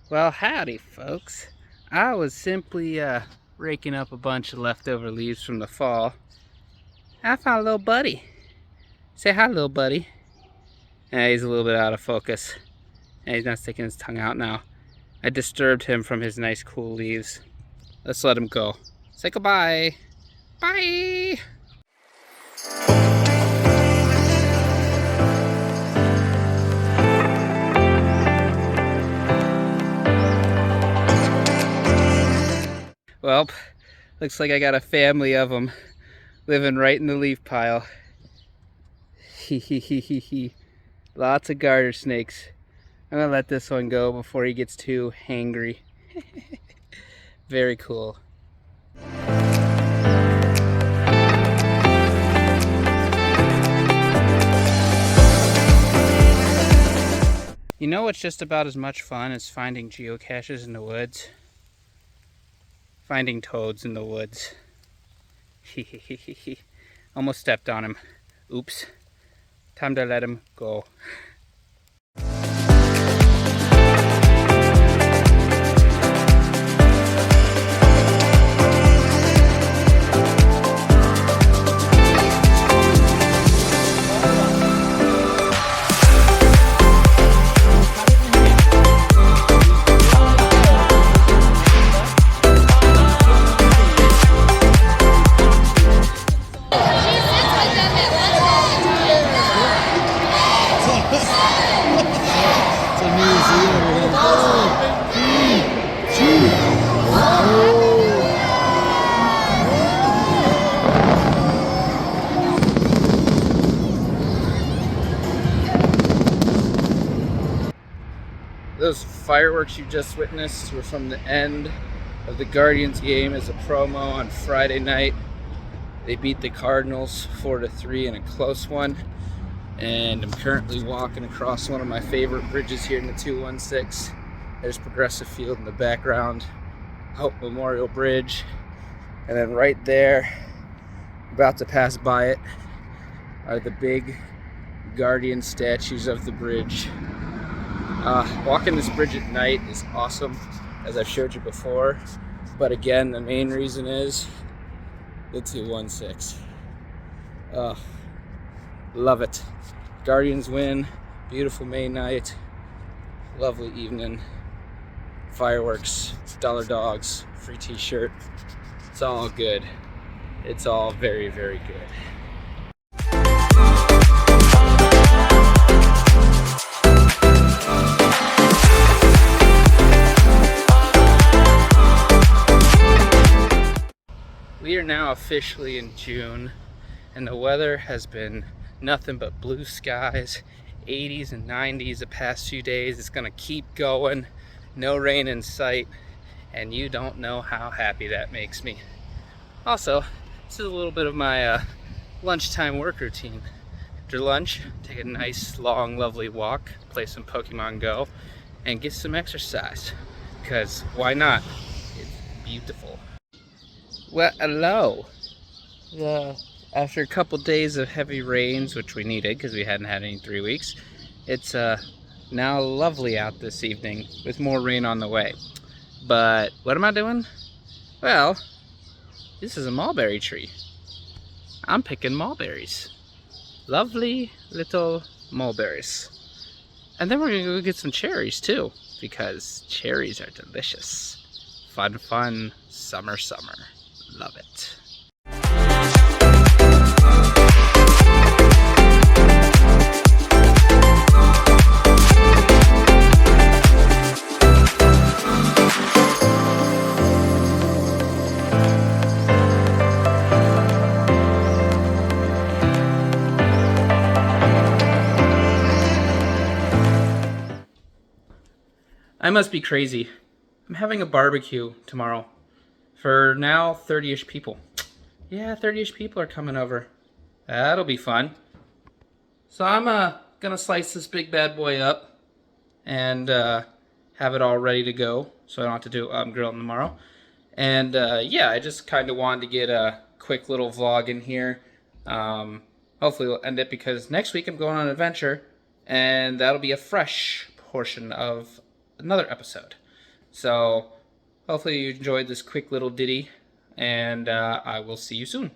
Well, howdy, folks. I was simply raking up a bunch of leftover leaves from the fall. I found a little buddy. Say hi, little buddy. He's a little bit out of focus. He's not sticking his tongue out now. I disturbed him from his nice, cool leaves. Let's let him go. Say goodbye. Bye. Well, looks like I got a family of them living right in the leaf pile. Lots of garter snakes. I'm gonna let this one go before he gets too hangry. Very cool. You know what's just about as much fun as finding geocaches in the woods? Finding toads in the woods. Almost stepped on him. Oops. Time to let him go. Those fireworks you just witnessed were from the end of the Guardians game as a promo on Friday night. They beat the Cardinals 4-3 in a close one. And I'm currently walking across one of my favorite bridges here in the 216. There's Progressive Field in the background, Hope Memorial Bridge. And then right there, about to pass by it, are the big Guardian statues of the bridge. Walking this bridge at night is awesome, as I've showed you before. But again, the main reason is the 216. Love it. Guardians win. Beautiful May night. Lovely evening. Fireworks, dollar dogs, free t-shirt. It's all good. It's all very, very good. We are now officially in June, and the weather has been nothing but blue skies, 80s and 90s the past few days. It's gonna keep going, no rain in sight, and you don't know how happy that makes me. Also, this is a little bit of my lunchtime work routine. After lunch, take a nice, long, lovely walk, play some Pokemon Go, and get some exercise, because why not? It's beautiful. Well, hello. After a couple days of heavy rains, which we needed because we hadn't had any in 3 weeks, it's now lovely out this evening with more rain on the way. But what am I doing? Well, this is a mulberry tree. I'm picking mulberries. Lovely little mulberries. And then we're gonna go get some cherries too, because cherries are delicious. Fun, fun, summer, summer. Love it. I must be crazy. I'm having a barbecue tomorrow for now 30-ish people. Yeah, 30-ish people are coming over. That'll be fun. So I'm gonna slice this big bad boy up and have it all ready to go, so I don't have to do grilling tomorrow. And yeah, I just kind of wanted to get a quick little vlog in here. Hopefully we'll end it because next week I'm going on an adventure, and that'll be a fresh portion of another episode. So hopefully you enjoyed this quick little ditty, and I will see you soon.